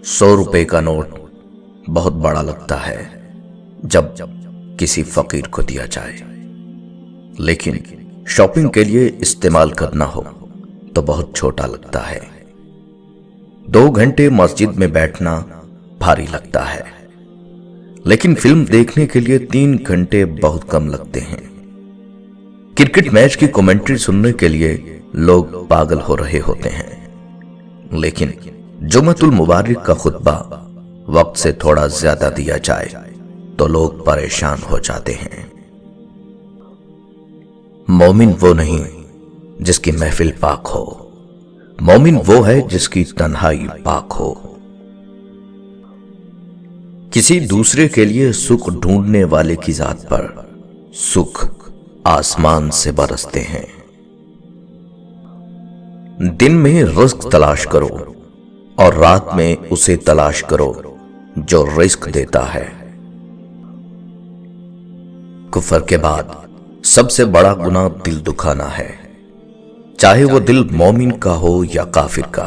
100 रुपए का नोट बहुत बड़ा लगता है जब किसी फकीर को दिया जाए, लेकिन शॉपिंग के लिए इस्तेमाल करना हो तो बहुत छोटा लगता है। 2 घंटे मस्जिद में बैठना भारी लगता है, लेकिन फिल्म देखने के लिए 3 घंटे बहुत कम लगते हैं। क्रिकेट मैच की कमेंट्री सुनने के लिए लोग पागल हो रहे होते हैं, लेकिन जुम्मतुल मुबारक का खुतबा वक्त से थोड़ा ज्यादा दिया जाए तो लोग परेशान हो जाते हैं। मोमिन वो नहीं जिसकी महफिल पाक हो, मोमिन वो है जिसकी तन्हाई पाक हो। किसी दूसरे के लिए सुख ढूंढने वाले की जात पर सुख आसमान से बरसते हैं। दिन में रिस्क तलाश करो और रात में उसे तलाश करो जो रिस्क देता है। कुफर के बाद सबसे बड़ा गुनाह दिल दुखाना है, चाहे वो दिल मोमिन का हो या काफिर का।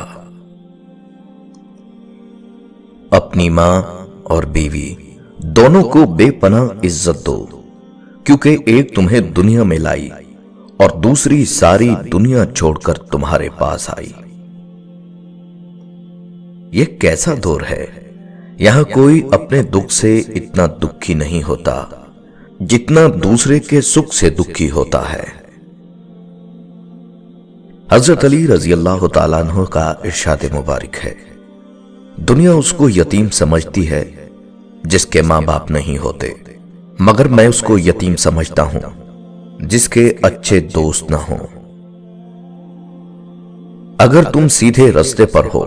अपनी मां और बीवी दोनों को बेपनाह इज्जत दो, क्योंकि एक तुम्हें दुनिया में लाई और दूसरी सारी दुनिया छोड़कर तुम्हारे पास आई। ये कैसा दौर है, यहां कोई अपने दुख से इतना दुखी नहीं होता जितना दूसरे के सुख से दुखी होता है। हजरत अली रजी अल्लाह तआला अन्हु का इरशाद मुबारक है, दुनिया उसको यतीम समझती है जिसके मां बाप नहीं होते, मगर मैं उसको यतीम समझता हूं जिसके अच्छे दोस्त ना हो। अगर तुम सीधे रास्ते पर हो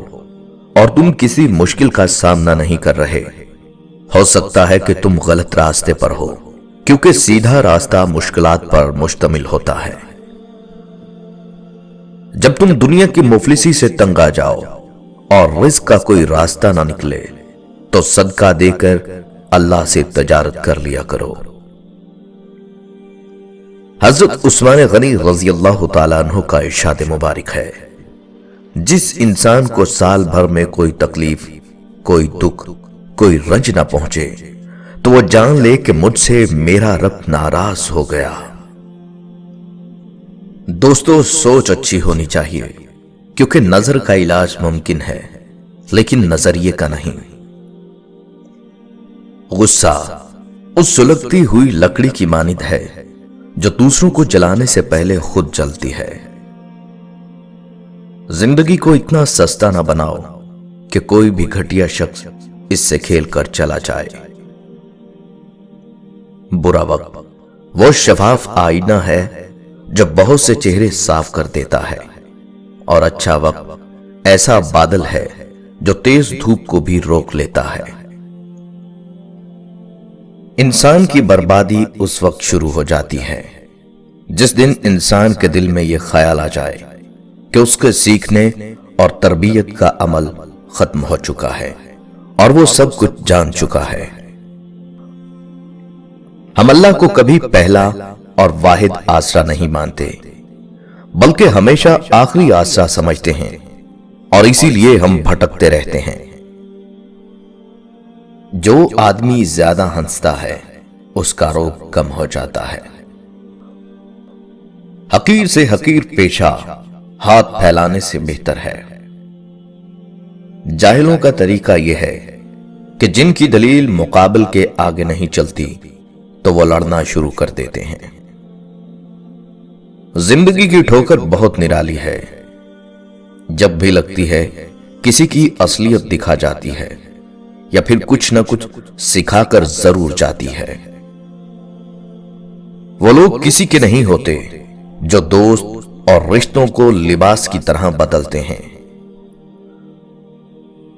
और तुम किसी मुश्किल का सामना नहीं कर रहे, हो सकता है कि तुम गलत रास्ते पर हो, क्योंकि सीधा रास्ता मुश्किलात पर मुश्तमिल होता है। जब तुम दुनिया की मुफलिसी से तंग आ जाओ और रिज़्क का कोई रास्ता ना निकले, तो सदका देकर अल्लाह से तजारत कर लिया करो। हजरत उस्मान गनी रजी अल्लाह तआला अन्हु का इरशाद मुबारक है, जिस इंसान को साल भर में कोई तकलीफ, कोई दुख, कोई रंज ना पहुंचे, तो वो जान ले कि मुझसे मेरा रब नाराज हो गया। दोस्तों, सोच अच्छी होनी चाहिए, क्योंकि नजर का इलाज मुमकिन है लेकिन नजरिए का नहीं। गुस्सा उस सुलगती हुई लकड़ी की मानिंद है जो दूसरों को जलाने से पहले खुद जलती है। जिंदगी को इतना सस्ता ना बनाओ कि कोई भी घटिया शख्स इससे खेल कर चला जाए। बुरा वक्त वो शफाफ आईना है जो बहुत से चेहरे साफ कर देता है, और अच्छा वक्त ऐसा बादल है जो तेज धूप को भी रोक लेता है। इंसान की बर्बादी उस वक्त शुरू हो जाती है जिस दिन इंसान के दिल में यह ख्याल आ जाए कि उसके सीखने और तरबियत का अमल खत्म हो चुका है और वो सब कुछ जान चुका है। हम अल्लाह को कभी पहला और वाहिद आसरा नहीं मानते, बल्कि हमेशा आखिरी आसरा समझते हैं, और इसीलिए हम भटकते रहते हैं। जो आदमी ज्यादा हंसता है उसका रोग कम हो जाता है। हकीर से हकीर पेशा हाथ फैलाने से बेहतर है। जाहिलों का तरीका यह है कि जिनकी दलील मुकाबल के आगे नहीं चलती तो वो लड़ना शुरू कर देते हैं। जिंदगी की ठोकर बहुत निराली है, जब भी लगती है किसी की असलियत दिखा जाती है या फिर कुछ न कुछ सिखाकर जरूर जाती है। वो लोग किसी के नहीं होते जो दोस्त और रिश्तों को लिबास की तरह बदलते हैं।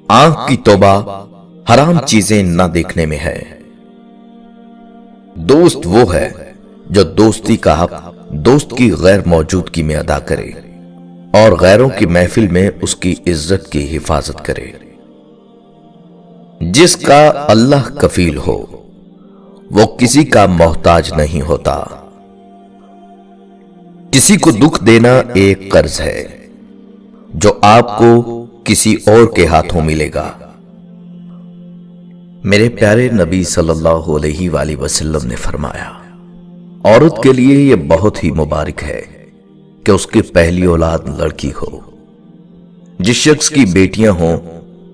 आंख की तौबा हराम चीजें न देखने में है। दोस्त वो है जो दोस्ती का हक दोस्त की गैर मौजूदगी में अदा करे और गैरों की महफिल में उसकी इज्जत की हिफाजत करे। जिसका अल्लाह कफील हो वो किसी का मोहताज नहीं होता। किसी को दुख देना एक कर्ज है जो आपको किसी और के हाथों मिलेगा, میرے پیارے نبی صلی اللہ علیہ وآلہ وسلم نے فرمایا، عورت کے لیے یہ بہت ہی مبارک ہے کہ اس کی پہلی اولاد لڑکی ہو۔ جس شخص کی بیٹیاں ہوں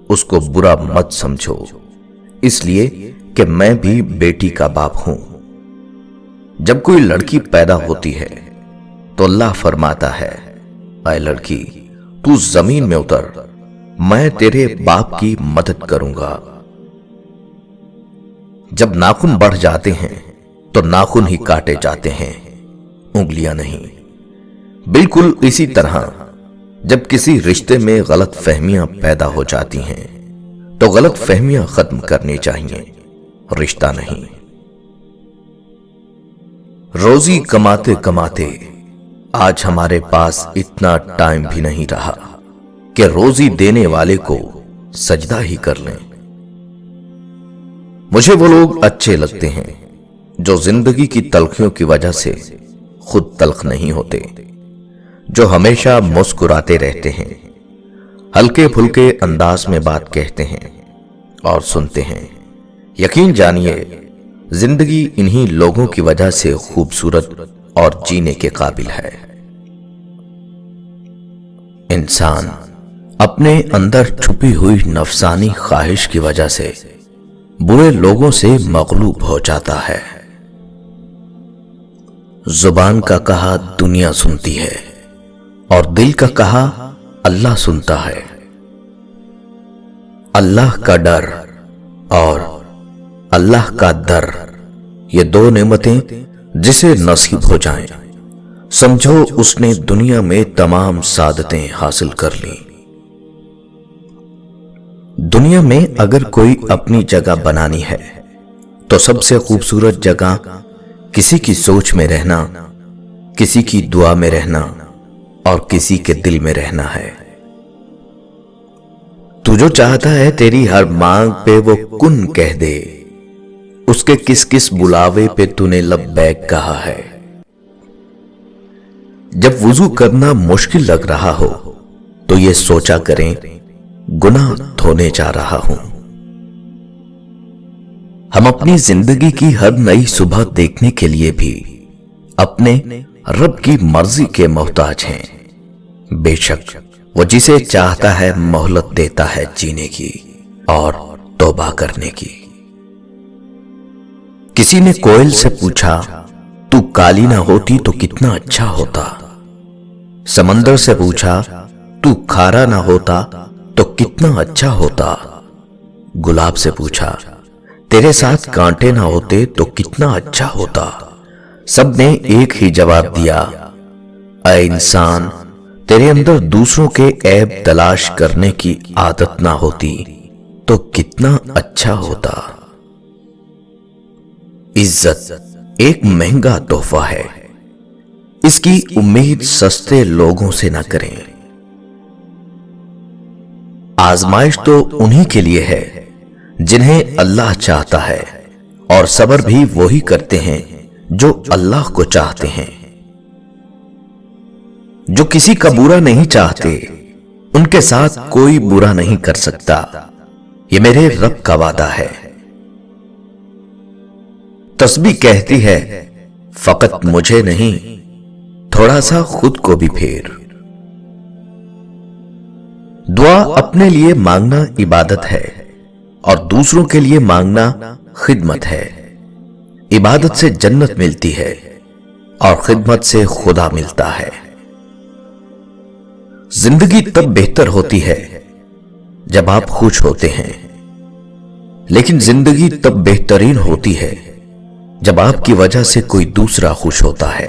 اس کو برا مت سمجھو، اس لیے کہ میں بھی بیٹی کا باپ ہوں۔ جب کوئی لڑکی پیدا ہوتی ہے تو اللہ فرماتا ہے، اے لڑکی تو زمین میں اتر، میں تیرے باپ کی مدد کروں گا۔ جب ناخن بڑھ جاتے ہیں تو ناخن ہی کاٹے جاتے ہیں، انگلیاں نہیں۔ بالکل اسی طرح جب کسی رشتے میں غلط فہمیاں پیدا ہو جاتی ہیں تو غلط فہمیاں ختم کرنی چاہیے، رشتہ نہیں۔ روزی کماتے کماتے آج ہمارے پاس اتنا ٹائم بھی نہیں رہا کہ روزی دینے والے کو سجدہ ہی کر لیں۔ مجھے وہ لوگ اچھے لگتے ہیں جو زندگی کی تلخیوں کی وجہ سے خود تلخ نہیں ہوتے، جو ہمیشہ مسکراتے رہتے ہیں، ہلکے پھلکے انداز میں بات کہتے ہیں اور سنتے ہیں۔ یقین جانیے زندگی انہی لوگوں کی وجہ سے خوبصورت اور جینے کے قابل ہے۔ انسان اپنے اندر چھپی ہوئی نفسانی خواہش کی وجہ سے برے لوگوں سے مغلوب ہو جاتا ہے۔ زبان کا کہا دنیا سنتی ہے اور دل کا کہا اللہ سنتا ہے۔ اللہ کا ڈر اور اللہ کا در، یہ دو نعمتیں جسے نصیب ہو جائیں سمجھو اس نے دنیا میں تمام سعادتیں حاصل کر لیں۔ دنیا میں اگر کوئی اپنی جگہ بنانی ہے تو سب سے خوبصورت جگہ کسی کی سوچ میں رہنا، کسی کی دعا میں رہنا اور کسی کے دل میں رہنا ہے۔ تو جو چاہتا ہے تیری ہر مانگ پہ وہ کن کہہ دے، اس کے کس کس بلاوے پہ تو نے لبیک کہا ہے۔ جب وضو کرنا مشکل لگ رہا ہو تو یہ سوچا کریں گناہ دھونے جا رہا ہوں۔ ہم اپنی زندگی کی ہر نئی صبح دیکھنے کے لیے بھی اپنے رب کی مرضی کے محتاج ہیں۔ بے شک وہ جسے چاہتا ہے مہلت دیتا ہے جینے کی اور توبہ کرنے کی۔ کسی نے کوئل سے پوچھا، تو کالی نہ ہوتی تو کتنا اچھا ہوتا۔ سمندر سے پوچھا، تو کھارا نہ ہوتا تو کتنا اچھا ہوتا۔ گلاب سے پوچھا، تیرے ساتھ کانٹے نہ ہوتے تو کتنا اچھا ہوتا۔ سب نے ایک ہی جواب دیا، اے انسان تیرے اندر دوسروں کے عیب تلاش کرنے کی عادت نہ ہوتی تو کتنا اچھا ہوتا۔ عزت ایک مہنگا تحفہ ہے، اس کی امید سستے لوگوں سے نہ کریں۔ آزمائش تو انہی کے لیے ہے جنہیں اللہ چاہتا ہے، اور صبر بھی وہی کرتے ہیں جو اللہ کو چاہتے ہیں۔ جو کسی کا برا نہیں چاہتے ان کے ساتھ کوئی برا نہیں کر سکتا، یہ میرے رب کا وعدہ ہے۔ تسبیح کہتی ہے، فقط مجھے نہیں تھوڑا سا خود کو بھی پھیر۔ دعا اپنے لیے مانگنا عبادت ہے اور دوسروں کے لیے مانگنا خدمت ہے۔ عبادت سے جنت ملتی ہے اور خدمت سے خدا ملتا ہے۔ زندگی تب بہتر ہوتی ہے جب آپ خوش ہوتے ہیں، لیکن زندگی تب بہترین ہوتی ہے جب آپ کی وجہ سے کوئی دوسرا خوش ہوتا ہے۔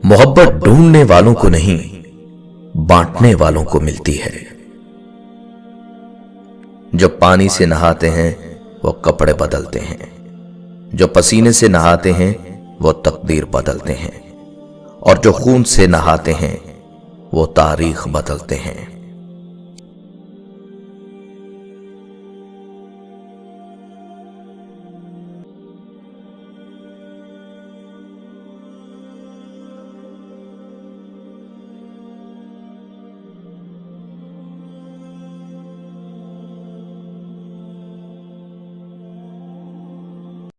محبت ڈھونڈنے والوں کو نہیں، بانٹنے والوں کو ملتی ہے۔ جو پانی سے نہاتے ہیں وہ کپڑے بدلتے ہیں، جو پسینے سے نہاتے ہیں وہ تقدیر بدلتے ہیں، اور جو خون سے نہاتے ہیں وہ تاریخ بدلتے ہیں۔